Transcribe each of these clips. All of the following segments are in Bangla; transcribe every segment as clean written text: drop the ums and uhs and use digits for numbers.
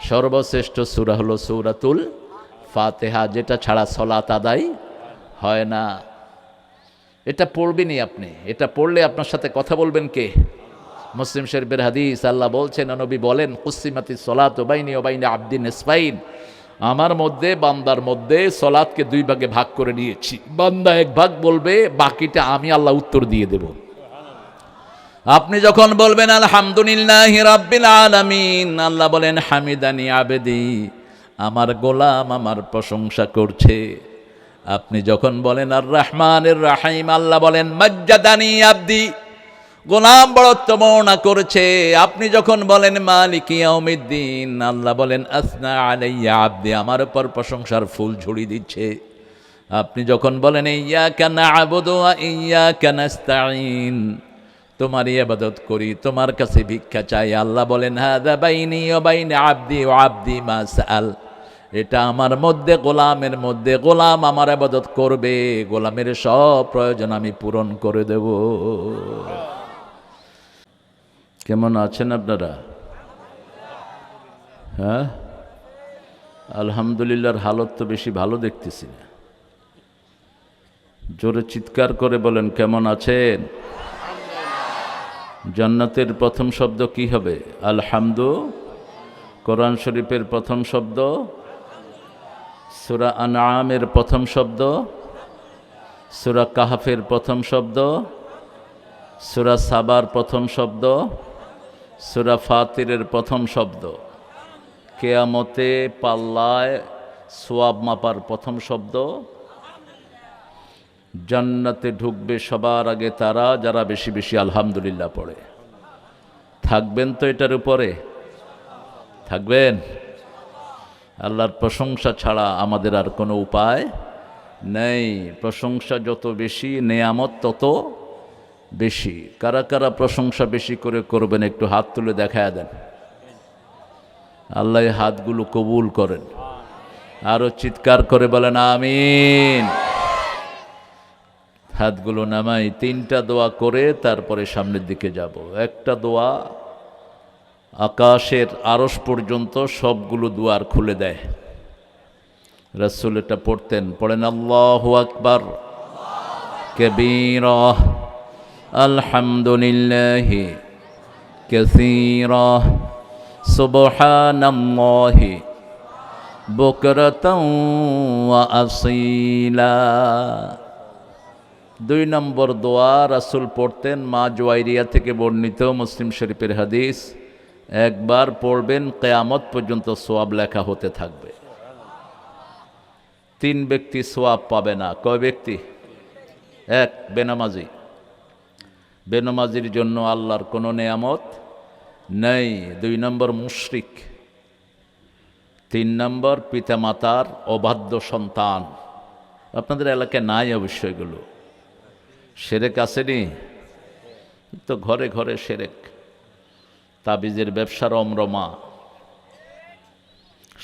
সর্বশ্রেষ্ঠ সূরা হলো সূরাতুল ফাতিহা, যেটা ছাড়া সালাত আদায় হয় না। এটা পড়বেনই আপনি। এটা পড়লে আপনার সাথে কথা বলবেন কে? মুসলিম শরীফের হাদিস, আল্লাহ বলছেন, নবী বলেন, কুসিমাতিস সালাতু বাইনি ওয়া বাইনা আবদিন নিসফাইন, আমার মধ্যে বান্দার মধ্যে সালাতকে দুই ভাগে ভাগ করে নিয়েছি। বান্দা এক ভাগ বলবে, বাকিটা আমি আল্লাহ উত্তর দিয়ে দেব। আপনি যখন বলবেন আলহামদুলিল্লাহি রাব্বিল আলামিন, আল্লাহ বলেন হামিদানি আবেদি, আমার গোলাম আমার প্রশংসা করছে। আপনি যখন বলেন আর রহমানির রহিম, আল্লাহ বলেন মাজ্জাদানি আবদি, গোলাম বড়ত্ব বর্ণনা করেছে। আপনি যখন বলেন মালিকি ইয়াউমিদ্দিন, আল্লাহ বলেন আসনা আলাইয়া আবদি, আমার উপর প্রশংসার ফুল ঝুড়ি দিচ্ছে। আপনি যখন বলেন ইয়্যাকা না'বুদু ওয়া ইয়্যাকা নাস্তাঈন, তোমারই ইবাদত করি, তোমার কাছে ভিক্ষা চাই, আল্লাহ বলেন হাযা বাইনি ওয়া বাইনা আবদি ওয়া আবদি মা সাআল, এটা আমার মধ্যে গোলামের মধ্যে, গোলাম আমার ইবাদত করবে, গোলামের সব প্রয়োজন আমি পূরণ করে দেব। কেমন আছেন আপনারা? হ্যাঁ, আলহামদুলিল্লাহর হালত তো বেশি ভালো দেখতেছি না। জোরে চিৎকার করে বলেন কেমন আছেন? জান্নাতের প্রথম শব্দ কি হবে? আলহামদু। কোরআন শরীফের প্রথম শব্দ, সূরা আনআমের প্রথম শব্দ, সূরা কাহফের প্রথম শব্দ, সূরা সাবার প্রথম শব্দ, সূরা ফাতিরের প্রথম শব্দ, কিয়ামতে পাল্লায় সওয়াব মাপার প্রথম শব্দ। জান্নাতে ঢুকবে সবার আগে তারা যারা বেশি বেশি আলহামদুলিল্লাহ পড়ে। থাকবেন তো এটার উপরে? থাকবেন? আল্লাহর প্রশংসা ছাড়া আমাদের আর কোনো উপায় নেই। প্রশংসা যত বেশি, নেয়ামত তত বেশি। কারা কারা প্রশংসা বেশি করে করবেন একটু হাত তুলে দেখায়া দেন। আল্লাহ হাতগুলো কবুল করেন। আরো চিৎকার করে বলেন আমিন। হাতগুলো নামাই, তিনটা দোয়া করে তারপরে সামনের দিকে যাব। একটা দোয়া আকাশের আরশ পর্যন্ত সবগুলো দুয়ার খুলে দেয়। রাসূল এটা পড়তেন, পড়েন আল্লাহু আকবার কাবীরা, আলহামদুলিল্লাহি কাসীরা, সুবহানাল্লাহি বুকরাতাও ওয়া আসীলা। 2 নম্বর দোয়া রাসূল পড়তেন, মা জুয়াইরিয়া থেকে বর্ণিত, মুসলিম শরীফের হাদিস। একবার পড়বেন, কিয়ামত পর্যন্ত সওয়াব লেখা হতে থাকবে। 3 ব্যক্তি সওয়াব পাবে না। কয় ব্যক্তি? 1, বেনামাজি। বেনামাজির জন্য আল্লাহর কোনো নেয়ামত নেই। 2 নম্বর মুশরিক। 3 নম্বর পিতামাতার অবাধ্য সন্তান। আপনাদের এলাকায় নাই অবশ্য এগুলো। শিরক আসেনি তো, ঘরে ঘরে শিরক। তাবিজের ব্যবসার রমরমা,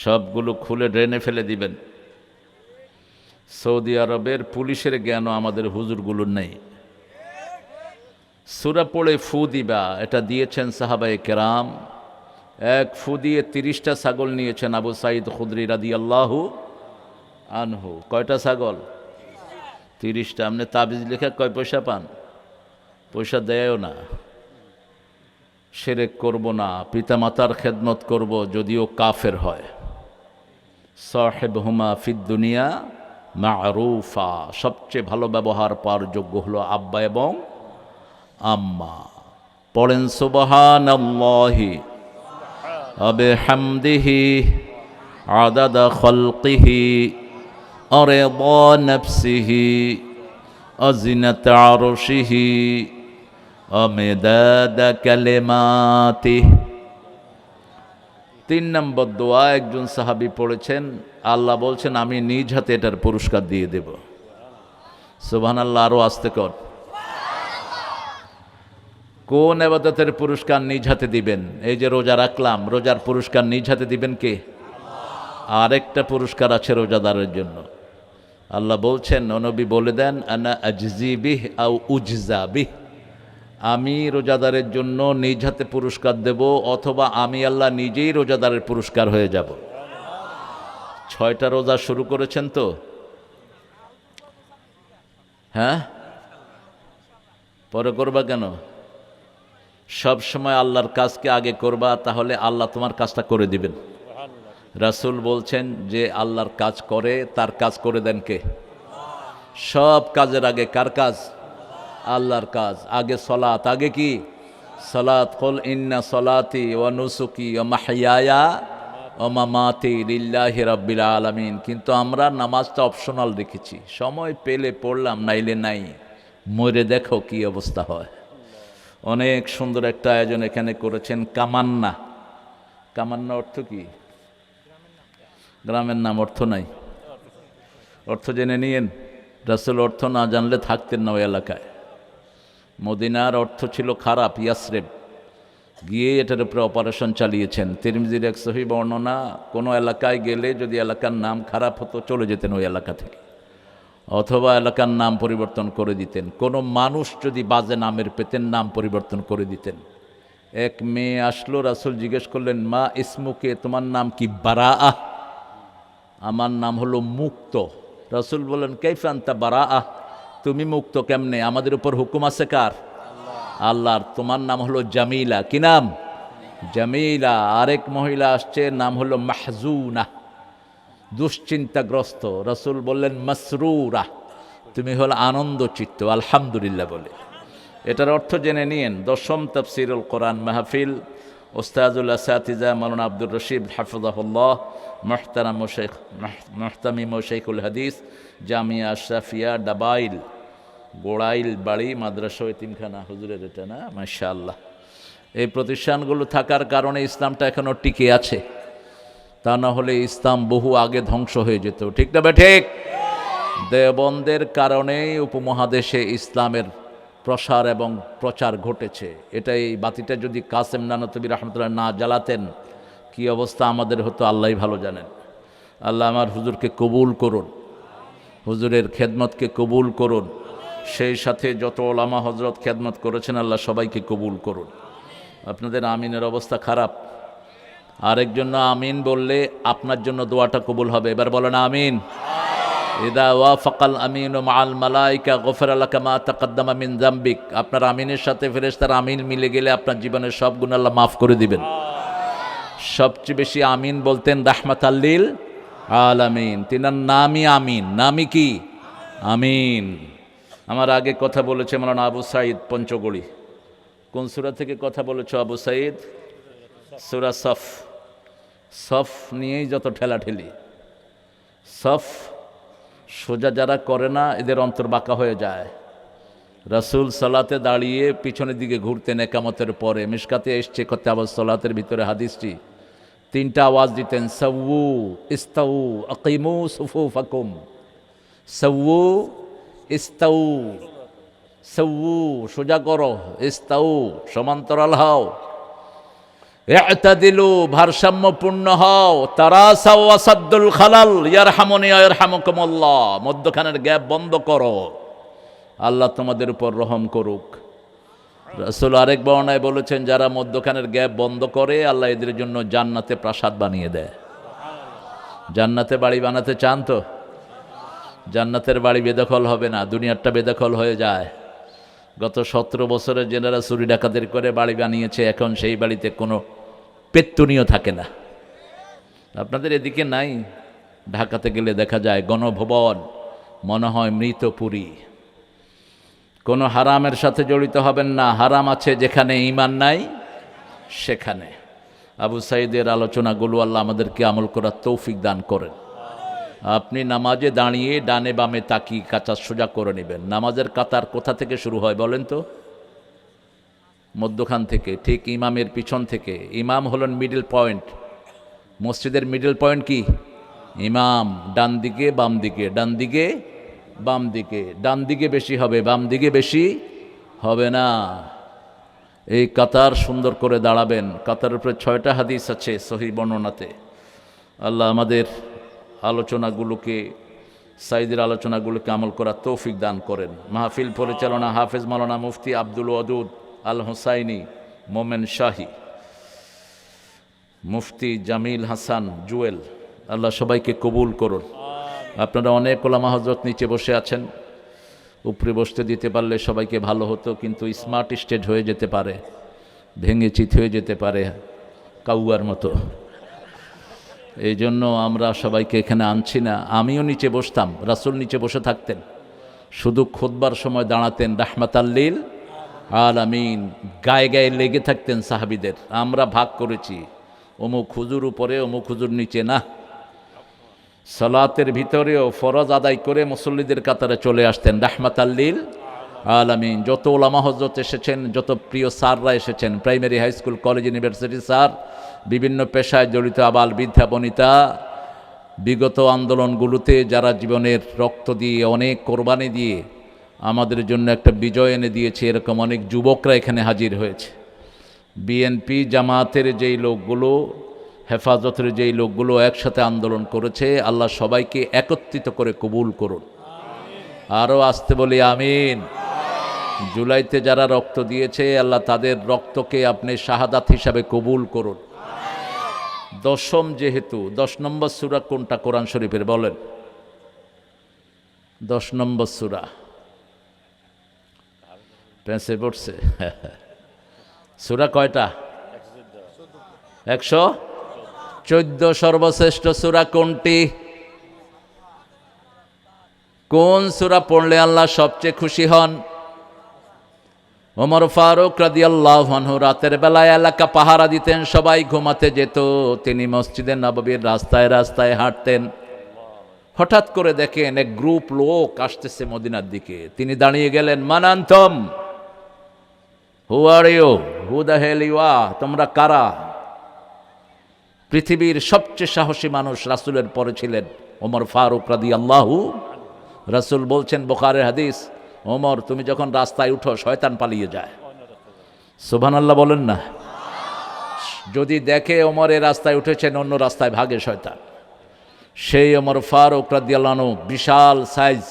সবগুলো খুলে ড্রেনে ফেলে দিবেন। সৌদি আরবের পুলিশের জ্ঞানও আমাদের হুজুরগুলোর নেই। সূরা পড়ে ফু দিবা, এটা দিয়েছেন সাহাবায়ে কেরাম। 1 ফু দিয়ে 30টা ছাগল নিয়েছেন আবু সাঈদ খুদরি রাদিয়াল্লাহু আনহু। কয়টা ছাগল? 30টা। আপনি তাবিজ লিখে কয় পয়সা পান? পয়সা দেয়ও না। শিরক করব না, পিতামাতার খেদমত করব, যদিও কাফের হয়। সাহিবহুমা ফিদ দুনিয়া মা'রুফা, সবচেয়ে ভালো ব্যবহার পাওয়ার যোগ্য হলো আব্বা এবং আম্মা। পড়েন সুবহানাল্লাহি ওয়া বিহামদিহি আদাদা খালকিহি ওয়া রিদা নাফসিহি ওয়া জিনাতা আরশিহি ওয়া মিদাদা কালিমাতিহি। 3 নম্বর দোয়া একজন সাহাবী পড়েছেন, আল্লাহ বলছেন আমি নিজ হাতে এটার পুরস্কার দিয়ে দেব। সুবহানাল্লাহ। আরো আস্তে কর। কোন ইবাদতের পুরস্কার নিজ হাতে দিবেন? এই যে রোজা রাখলাম, রোজার পুরস্কার নিজ হাতে দিবেন কে? আরেকটা পুরস্কার আছে রোজাদারের জন্য। আল্লাহ বলছেন, নবী বলে দেন, আনা আজজি বিহ আও উজজা বিহ, আমি রোজাদারের জন্য নিজ হাতে পুরস্কার দেব, অথবা আমি আল্লাহ নিজেই রোজাদারের পুরস্কার হয়ে যাব। 6টা রোজা শুরু করেছেন তো? হ্যাঁ, পরে করবা কেন? সব সময় আল্লাহর কাজকে আগে করবা, তাহলে আল্লাহ তোমার কাজটা করে দিবেন। রাসূল বলছেন যে আল্লাহর কাজ করে, তার কাজ করে দেন কে? সব কাজের আগে কার কাজ? আল্লাহর কাজ। আগে সলাত, আগে কি? সলাত। কুল ইন্না সলাতি ওয়া নুসুকি ওয়া মাহইয়ায়া ওয়া মামাতি লিল্লাহি রাব্বিল আলামিন। কিন্তু আমরা নামাজটা অপশনাল রেখেছি, সময় পেলে পড়লাম, নাইলে নাই। মরে দেখো কি অবস্থা হয়। অনেক সুন্দর একটা আয়োজন এখানে করেছেন। কামান্না, কামান্না অর্থ কি? গ্রামের নাম, অর্থ নাই। অর্থ জেনে নিয়েন। রাসূল অর্থ না জানলে থাকতেন না ওই এলাকায়। মদিনার অর্থ ছিল খারাপ, ইয়াসরেব। গিয়ে এটার উপরে অপারেশন চালিয়েছেন। তিরমিজির এক সহিহ বর্ণনা, কোনো এলাকায় গেলে যদি এলাকার নাম খারাপ হতো চলে যেতেন ওই এলাকা থেকে, অথবা এলাকার নাম পরিবর্তন করে দিতেন। কোনো মানুষ যদি বাজে নামের পেতেন, নাম পরিবর্তন করে দিতেন। এক মেয়ে আসলো, রাসূল জিজ্ঞেস করলেন, মা ইসমুকে, তোমার নাম কি? বারাআ, আমার নাম হলো মুক্ত। রাসূল বললেন, কাইফা আনতা বারাআ, তুমি মুক্ত কেমনে? আমাদের উপর হুকুম আছে কার? আল্লাহর। তোমার নাম হলো জামিলা। কি নাম? জামিলা। আরেক মহিলা আসছে, নাম হলো মাহজুনা, দুশ্চিন্তাগ্রস্ত। রাসূল বললেন মাসরুরা, তুমি হলো আনন্দ চিত্ত, আলহামদুলিল্লাহ বলে। এটার অর্থ জেনে নিয়েন। 10ম তাফসীরুল কোরআন মাহফিল, ওস্তাজুল আসাতিজা মাওলানা আব্দুর রশিদ হাফিজাহুল্লাহ, মুহতারাম শেখ মুহতামিম শেখুল হাদিস, জামিয়া আশরাফিয়া, ডাবাইল, গোড়াইল বাড়ি মাদ্রাসা এতিমখানা, হুজুরের এটা না? মাশাআল্লাহ। এই প্রতিষ্ঠানগুলো থাকার কারণে ইসলামটা এখনো টিকে আছে। তা না হলে ইসলাম বহু আগে ধ্বংস হয়ে যেত। ঠিক না বে ঠিক? দেওবন্দের কারণেই উপমহাদেশে ইসলামের প্রসার এবং প্রচার ঘটেছে। এটা, এই বাতিটা যদি কাসেম নানতবী রহমতুল্লাহ না জ্বালাতেন, কি অবস্থা আমাদের হতো আল্লাহই ভালো জানেন। আল্লাহ আমার হুজুরকে কবুল করুন, হুজুরের খেদমতকে কবুল করুন। সেই সাথে যত ওলামা হজরত খেদমত করেছেন, আল্লাহ সবাইকে কবুল করুন। আপনাদের আমিনের অবস্থা খারাপ। আরেকজন আমিন বললে আপনার জন্য দোয়াটা কবুল হবে। এবার বলেন আমিন। ইদা ওয়াফাকাল আমিনু মাআল মালাইকা গফিরা লাকা মা তাকাদ্দামা মিন যামবিক। আপনার আমিনের সাথে ফেরেশতার আমিন মিলে গেলে আপনার জীবনের সব গুনাহ আল্লাহ মাফ করে দিবেন। সবচেয়ে বেশি আমিন বলতেন রাহমাতাল লিল আলামিন। তিনার নামই আমিন। নামই কি? আমিন। আমার আগে কথা বলেছে মাওলানা আবু সাঈদ পঞ্চগড়ি। কোন সূরা থেকে কথা বলেছো আবু সাঈদ? সূরা সফ। সফ নিয়েই যত ঠেলাঠেলি। সফ সোজা যারা করে না, এদের অন্তর বাঁকা হয়ে যায়। রাসূল সালাতে দাঁড়িয়ে পিছনের দিকে ঘুরতেন একামতের পরে। মিশকাতে এসছে কিতাবুস সালাতের ভিতরে হাদিসটি। 3টা আওয়াজ দিতেন, সাউউ ইস্তাউ আকিমু সুফুফাকুম। সাউউ ইস্তাউ, সাউউ সোজা করো, ইস্তাউ সমান্তরাল হও, ইআতাদিলু ভারসাম্যপূর্ণ হও, তারাসাউ ওয়াসাদ্দুল খালাল ইয়ারহামুনি ওয়া ইয়ারহামুকুমুল্লাহ, মধ্যখানের গ্যাপ বন্ধ করো, আল্লাহ তোমাদের উপর রহম করুক। রাসূল আরেক বর্ণনায় বলেছেন, যারা মধ্যখানের গ্যাপ বন্ধ করে, আল্লাহ এদের জন্য জান্নাতে প্রাসাদ বানিয়ে দেয়। জান্নাতে বাড়ি বানাতে চান তো? জান্নাতের বাড়ি বেদখল হবে না, দুনিয়ারটা বেদখল হয়ে যায়। গত 17 বছরে যেনারা চুরি ডাকাতের করে বাড়ি বানিয়েছে, এখন সেই বাড়িতে কোনো পেত্তুনিও থাকে না। আপনাদের এদিকে নাই? ঢাকাতে গেলে দেখা যায় গণভবন, মনে হয় মৃতপুরী। কোনো হারামের সাথে জড়িত হবেন না। হারাম আছে যেখানে, ঈমান নাই সেখানে। আবু সাঈদের আলোচনাগুলো আল্লাহ আমাদেরকে আমল করার তৌফিক দান করেন। আপনি নামাজে দাঁড়িয়ে ডানে বামে তাকিয়ে কাঁচা সোজা করে নেবেন। নামাজের কাতার কোথা থেকে শুরু হয় বলেন তো? মধ্যখান থেকে, ঠিক ইমামের পিছন থেকে। ইমাম হলেন মিডল পয়েন্ট। মসজিদের মিডল পয়েন্ট কি? ইমাম। ডান দিকে বাম দিকে, ডান দিকে বাম দিকে। ডান দিকে বেশি হবে, বাম দিকে বেশি হবে না। এই কাতার সুন্দর করে দাঁড়াবেন। কাতারের উপরে 6টা হাদিস আছে সহিহ বর্ণনাতে। আল্লাহ আমাদের আলোচনাগুলোকে, সাইদের আলোচনাগুলোকে আমল করার তৌফিক দান করেন। মাহফিল পরিচালনা হাফেজ মাওলানা মুফতি আব্দুল ওয়াদুদ আল হুসাইনি মোমেন শাহী, মুফতি জামিল হাসান জুয়েল, আল্লাহ সবাইকে কবুল করুন। আপনারা অনেক ওলামা হযরত নিচে বসে আছেন, উপরে বসতে দিতে পারলে সবাইকে ভালো হতো, কিন্তু স্মার্ট স্টেজ হয়ে যেতে পারে, ভেঙে চিত হয়ে যেতে পারে কাউয়ার মতো। এই জন্য আমরা সবাইকে এখানে আনছি না। আমিও নিচে বসতাম, রাসূল নিচে বসে থাকতেন, শুধু খুতবার সময় দাঁড়াতেন রাহমাতাল্লিল আলামিন, গায়ে গায়ে লেগে থাকতেন সাহাবীদের। আমরা ভাগ করেছি, অমুক হুজুর উপরে, অমুক হুজুর নিচে না। সালাতের ভিতরেও ফরজ আদায় করে মুসল্লিদের কাতারে চলে আসতেন রাহমাতাল্লিল আলামিন। যত ওলামা হযরত এসেছেন, যত প্রিয় স্যাররা এসেছেন, primary, high school, college, university sir, বিভিন্ন পেশায় জড়িত আবাল বৃদ্ধা বনিতা, বিগত আন্দোলনগুলোতে যারা জীবনের রক্ত দিয়ে, অনেক কোরবানি দিয়ে আমাদের জন্য একটা বিজয় এনে দিয়েছে, এরকম অনেক যুবকরা এখানে হাজির হয়েছে। বিএনপি জামাতের যেই লোকগুলো, হেফাজতের যেই লোকগুলো একসাথে আন্দোলন করেছে, আল্লাহ সবাইকে একত্রিত করে কবুল করুন। আরও আসতে বলি আমিন। জুলাইতে যারা রক্ত দিয়েছে, আল্লাহ তাদের রক্তকে আপনি শাহাদাত হিসাবে কবুল করুন। দশম যেহেতু, 10 নম্বর সূরা কোনটা কোরআন শরীফের বলেন? 10 নম্বর সূরা পেঁচে পড়ছে। সূরা কয়টা? 114। সর্বশ্রেষ্ঠ সূরা কোনটি? কোন সূরা পড়লে আল্লাহ সবচেয়ে খুশি হন? ওমর ফারুক রাদিয়াল্লাহু আনহু রাতের বেলায় এলাকা পাহারা দিতেন, সবাই ঘুমাতে যেত, তিনি মসজিদে নববীর রাস্তায় রাস্তায় হাঁটতেন। হঠাৎ করে দেখেন এক গ্রুপ লোক আসতেছে মদিনার দিকে। তিনি দাঁড়িয়ে গেলেন, মান আনতুম, who are you, who the hell you are, তোমরা কারা? পৃথিবীর সবচেয়ে সাহসী মানুষ রাসূলের পরে ছিলেন ওমর ফারুক রাদিয়াল্লাহু। রাসূল বলছেন, বুখারীর হাদিস, ওমর তুমি যখন রাস্তায় উঠো শয়তান পালিয়ে যায়। সুবহানাল্লাহ বলেন না? যদি দেখে ওমরের রাস্তায় উঠেছেন, অন্য রাস্তায় ভাগে শয়তান। সেই ওমর ফারুক রাদিয়াল্লাহু আনহু, বিশাল সাইজ,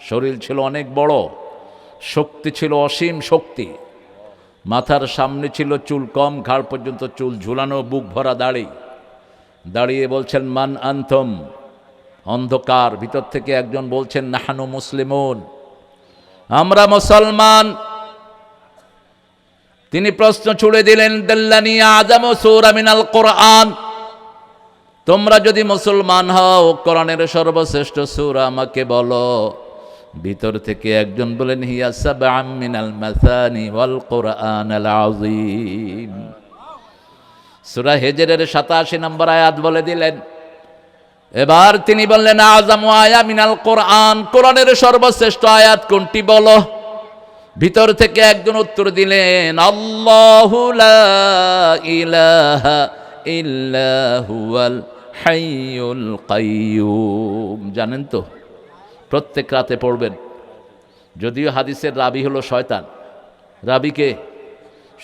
শরীর ছিল অনেক বড়, শক্তি ছিল অসীম শক্তি, মাথার সামনে ছিল চুল কম, ঘাড় পর্যন্ত চুল ঝুলানো, বুক ভরা দাড়ি। দাঁড়িয়ে বলছেন, মান আনতুম। অন্ধকার ভিতর থেকে একজন বলছেন, নাহানু মুসলিমুন, আমরা মুসলমান। তিনি প্রশ্ন ছুড়ে দিলেন, দাল্লানি আযামু সূরা মিনাল কোরআন, তোমরা যদি মুসলমান হও, কোরআনের সর্বশ্রেষ্ঠ সূরা আমাকে বলো। ভিতর থেকে একজন বলেন, হিয়া সাবআম মিনাল মাসানি ওয়াল কোরআনাল আযীম। সূরা হিজরের 87 নম্বর আয়াত বলে দিলেন। এবার তিনি বললেন, আযামু আয়া মিনাল কোরআন, কোরআনের সর্বশ্রেষ্ঠ আয়াত কোনটি বলো? ভিতর থেকে একজন উত্তর দিলেন, আল্লাহু লা ইলাহা ইল্লা হুয়াল হাইয়ুল কাইয়্যুম। জানেন তো, প্রত্যেক রাতে পড়বেন। যদিও হাদিসের রাবি হলো শয়তান। রাবিকে?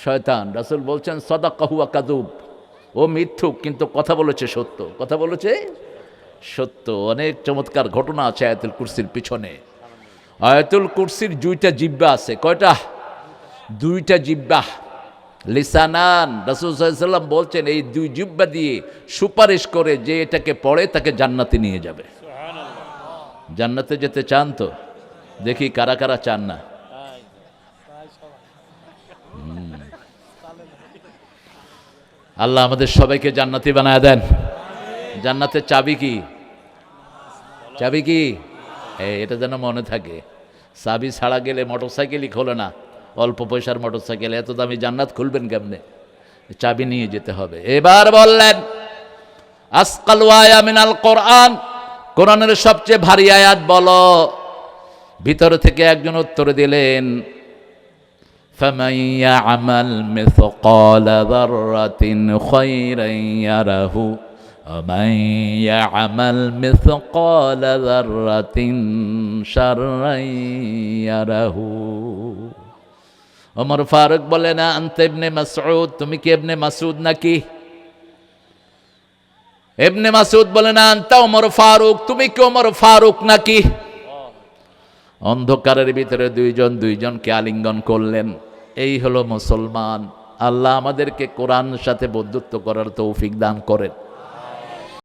শয়তান। রাসূল বলছেন, সাদাকাহু ওয়া কাযুব, ও মিথ্যুক কিন্তু কথা বলেছে সত্য, কথা বলেছে সত্য। অনেক চমৎকার ঘটনা আছে আয়াতুল কুরসির পিছনে। আয়াতুল কুরসির 2টা জিহ্বা আছে। কয়টা? 2টা জিহ্বা, লিসানান। রাসূল সাল্লাল্লাহু আলাইহি ওয়াসাল্লাম বলছেন, এই 2 জিহ্বা দিয়ে সুপারিশ করে যে এটাকে পড়ে তাকে জান্নাতে নিয়ে যাবে। জান্নাতে যেতে চান তো? দেখি কারা কারা চান না। আল্লাহ আমাদের সবাইকে জান্নাতি বানায় দেন। জান্নাতের চাবি কি? চাবি কি? এটা যেন মনে থাকে। চাবি ছাড়া গেলে মোটরসাইকেলই খোলে না। অল্প পয়সার মোটরসাইকেল, এত দামি জান্নাত খুলবেন কেমনে? চাবি নিয়ে যেতে হবে। এবার বললেন, আসকাল আয়া মিনাল কোরআন, কোরআনের সবচেয়ে ভারী আয়াত বলো। ভিতর থেকে একজন উত্তর দিলেন, ফামান ইয়ামাল মিসকালা যাররাতিন খায়রান ইয়ারাহু ওয়া মান ইয়ামাল মিসকালা যাররাতিন শাররান ইয়ারাহু। ওমর ফারুক বলেন, আনতা ইবনে মাসউদ, তুমি কি ইবনে মাসউদ নাকি? ইবনে মাসউদ বলেন, আনতা ওমর ফারুক, তুমি কি ওমর ফারুক নাকি? অন্ধকারের ভিতরে দুইজনকে আলিঙ্গন করলেন। এই হলো মুসলমান। আল্লাহ আমাদেরকে কোরআন সাথে বন্ধুত্ব করার তৌফিক দান করেন।